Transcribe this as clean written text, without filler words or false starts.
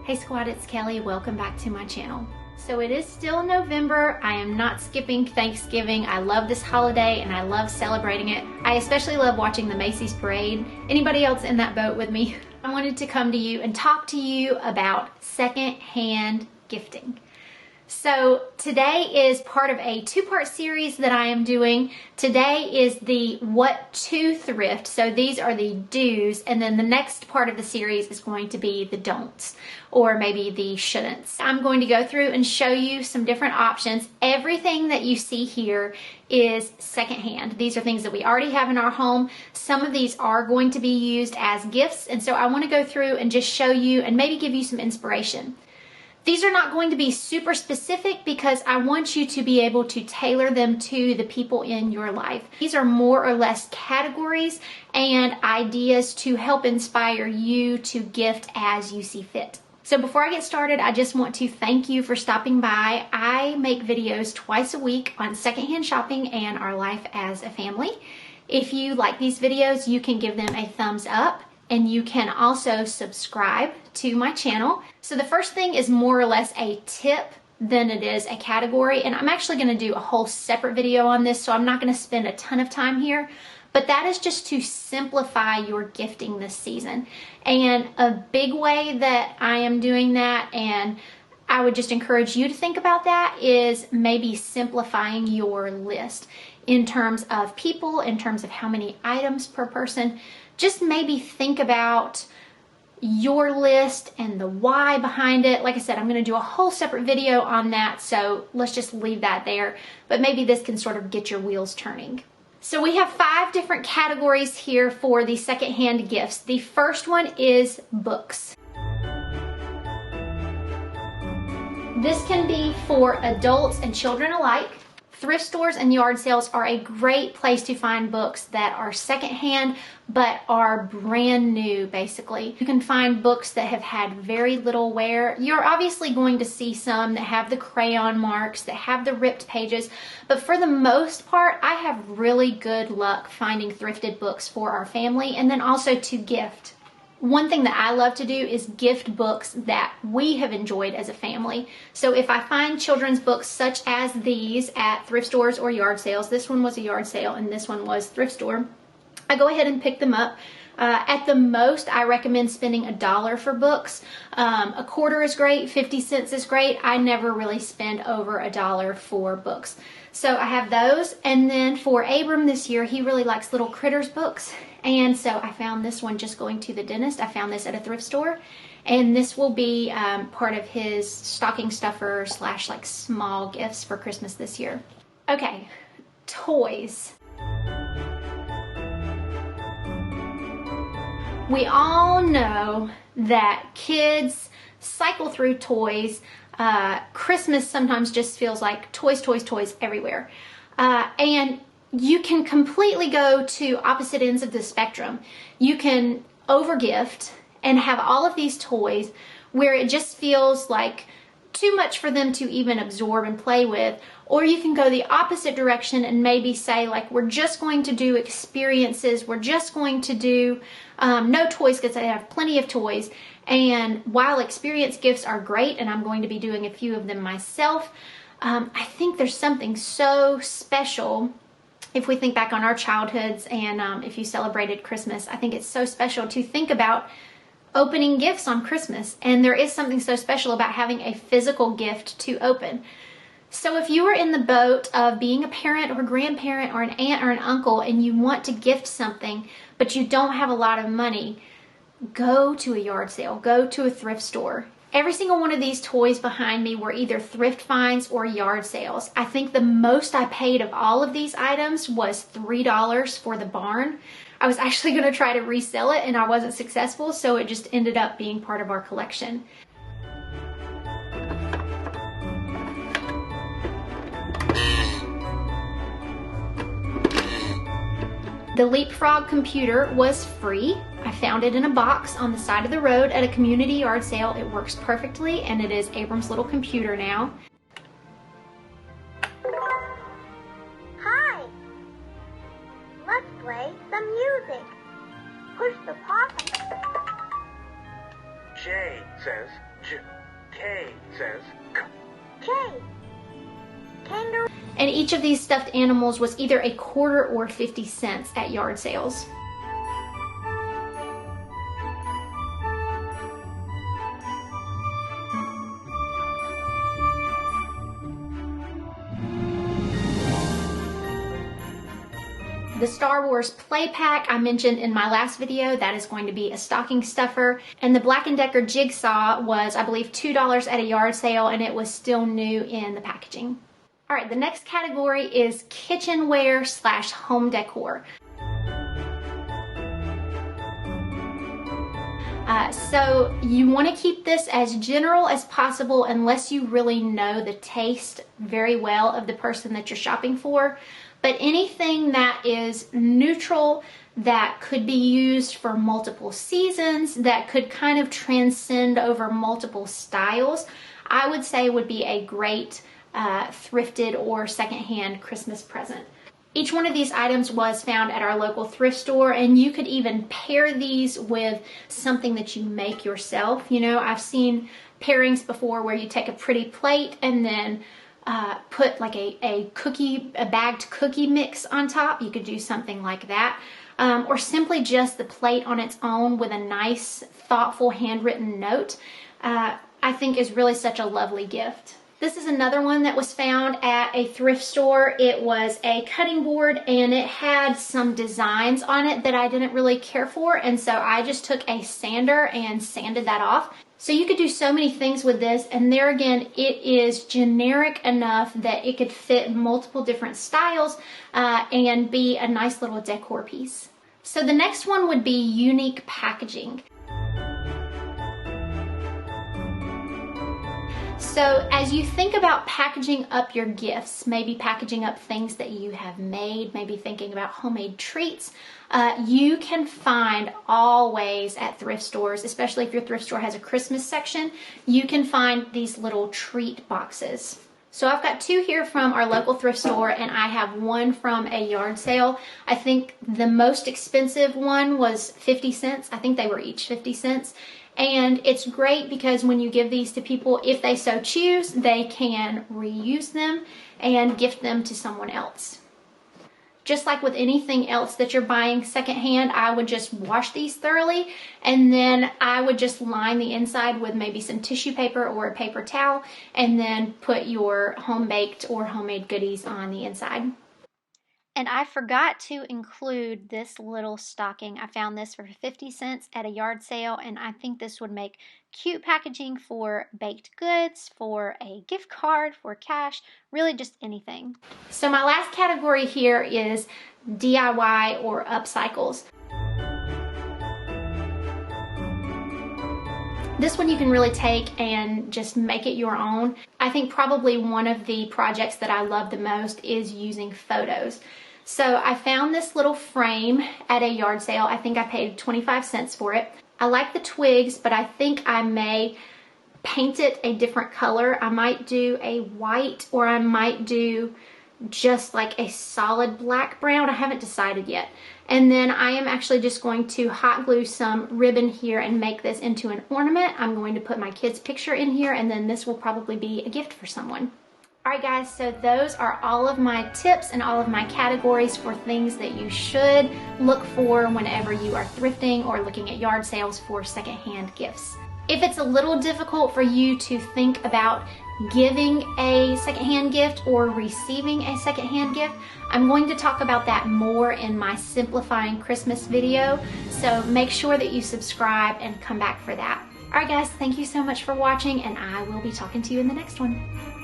Hey squad, it's Kelly. Welcome back to my channel. So it is still November. I am not skipping Thanksgiving. I love this holiday and I love celebrating it. I especially love watching the Macy's parade. Anybody else in that boat with me? I wanted to come to you and talk to you about secondhand gifting. So today is part of a two-part series that I am doing. Today is the what to thrift. So these are the do's, and then the next part of the series is going to be the don'ts, or maybe the shouldn'ts. I'm going to go through and show you some different options. Everything that you see here is secondhand. These are things that we already have in our home. Some of these are going to be used as gifts, and so I want to go through and just show you and maybe give you some inspiration. These are not going to be super specific because I want you to be able to tailor them to the people in your life. These are more or less categories and ideas to help inspire you to gift as you see fit. So before I get started, I just want to thank you for stopping by. I make videos twice a week on secondhand shopping and our life as a family. If you like these videos, you can give them a thumbs up. And you can also subscribe to my channel. So the first thing is more or less a tip than it is a category. And I'm actually going to do a whole separate video on this, so I'm not going to spend a ton of time here. But that is just to simplify your gifting this season. And a big way that I am doing that, and I would just encourage you to think about that, is maybe simplifying your list in terms of people, in terms of how many items per person. Just maybe think about your list and the why behind it. Like I said, I'm going to do a whole separate video on that, so let's just leave that there. But maybe this can sort of get your wheels turning. So we have 5 different categories here for the secondhand gifts. The first one is books. This can be for adults and children alike. Thrift stores and yard sales are a great place to find books that are secondhand but are brand new, basically. You can find books that have had very little wear. You're obviously going to see some that have the crayon marks, that have the ripped pages, but for the most part, I have really good luck finding thrifted books for our family and then also to gift. One thing that I love to do is gift books that we have enjoyed as a family. So if I find children's books such as these at thrift stores or yard sales, this one was a yard sale and this one was thrift store, I go ahead and pick them up. At the most, I recommend spending $1 for books. A quarter is great, 50 cents is great. I never really spend over $1 for books. So I have those, and then for Abram this year, he really likes little critters books, and so I found this one just going to the dentist. I found this at a thrift store, and this will be part of his stocking stuffer / like small gifts for Christmas this year. Okay, toys. We all know that kids cycle through toys. Christmas sometimes just feels like toys, toys, toys everywhere. And you can completely go to opposite ends of the spectrum. You can overgift and have all of these toys where it just feels like too much for them to even absorb and play with. Or you can go the opposite direction and maybe say, like, we're just going to do experiences. We're just going to do no toys because I have plenty of toys. And while experience gifts are great, and I'm going to be doing a few of them myself, I think there's something so special. If we think back on our childhoods and if you celebrated Christmas, I think it's so special to think about opening gifts on Christmas. And there is something so special about having a physical gift to open. So if you are in the boat of being a parent or grandparent or an aunt or an uncle and you want to gift something, but you don't have a lot of money, go to a yard sale, go to a thrift store. Every single one of these toys behind me were either thrift finds or yard sales. I think the most I paid of all of these items was $3 for the barn. I was actually going to try to resell it and I wasn't successful, so it just ended up being part of our collection. The Leapfrog computer was free. I found it in a box on the side of the road at a community yard sale. It works perfectly and it is Abram's little computer now. Hi! Let's play some music. Push the pause. J says J. Okay. Kangaroo. And each of these stuffed animals was either a quarter or 50 cents at yard sales. The Star Wars play pack I mentioned in my last video, that is going to be a stocking stuffer. And the Black & Decker jigsaw was, I believe, $2 at a yard sale, and it was still new in the packaging. All right, the next category is kitchenware / home decor. So you want to keep this as general as possible unless you really know the taste very well of the person that you're shopping for. But anything that is neutral, that could be used for multiple seasons, that could kind of transcend over multiple styles, I would say would be a great thrifted or secondhand Christmas present. Each one of these items was found at our local thrift store, and you could even pair these with something that you make yourself. You know, I've seen pairings before where you take a pretty plate and then put like a bagged cookie mix on top. You could do something like that. Or simply just the plate on its own with a nice, thoughtful, handwritten note, I think is really such a lovely gift. This is another one that was found at a thrift store. It was a cutting board and it had some designs on it that I didn't really care for, and so I just took a sander and sanded that off. So you could do so many things with this, and there again, it is generic enough that it could fit multiple different styles and be a nice little decor piece. So the next one would be unique packaging. So as you think about packaging up your gifts, maybe packaging up things that you have made, maybe thinking about homemade treats, you can find always at thrift stores, especially if your thrift store has a Christmas section, you can find these little treat boxes. So I've got two here from our local thrift store, and I have one from a yard sale. I think the most expensive one was 50 cents. I think they were each 50 cents. And it's great because when you give these to people, if they so choose, they can reuse them and gift them to someone else. Just like with anything else that you're buying secondhand, I would just wash these thoroughly, and then I would just line the inside with maybe some tissue paper or a paper towel, and then put your home-baked or homemade goodies on the inside. And I forgot to include this little stocking. I found this for 50 cents at a yard sale, and I think this would make cute packaging for baked goods, for a gift card, for cash, really just anything. So my last category here is DIY or upcycles. This one you can really take and just make it your own. I think probably one of the projects that I love the most is using photos. So I found this little frame at a yard sale. I think I paid 25 cents for it. I like the twigs, but I think I may paint it a different color. I might do a white, or I might do just like a solid black brown. I haven't decided yet. And then I am actually just going to hot glue some ribbon here and make this into an ornament. I'm going to put my kid's picture in here, and then this will probably be a gift for someone. Alright guys, so those are all of my tips and all of my categories for things that you should look for whenever you are thrifting or looking at yard sales for secondhand gifts. If it's a little difficult for you to think about giving a secondhand gift or receiving a secondhand gift, I'm going to talk about that more in my Simplifying Christmas video, so make sure that you subscribe and come back for that. Alright guys, thank you so much for watching, and I will be talking to you in the next one.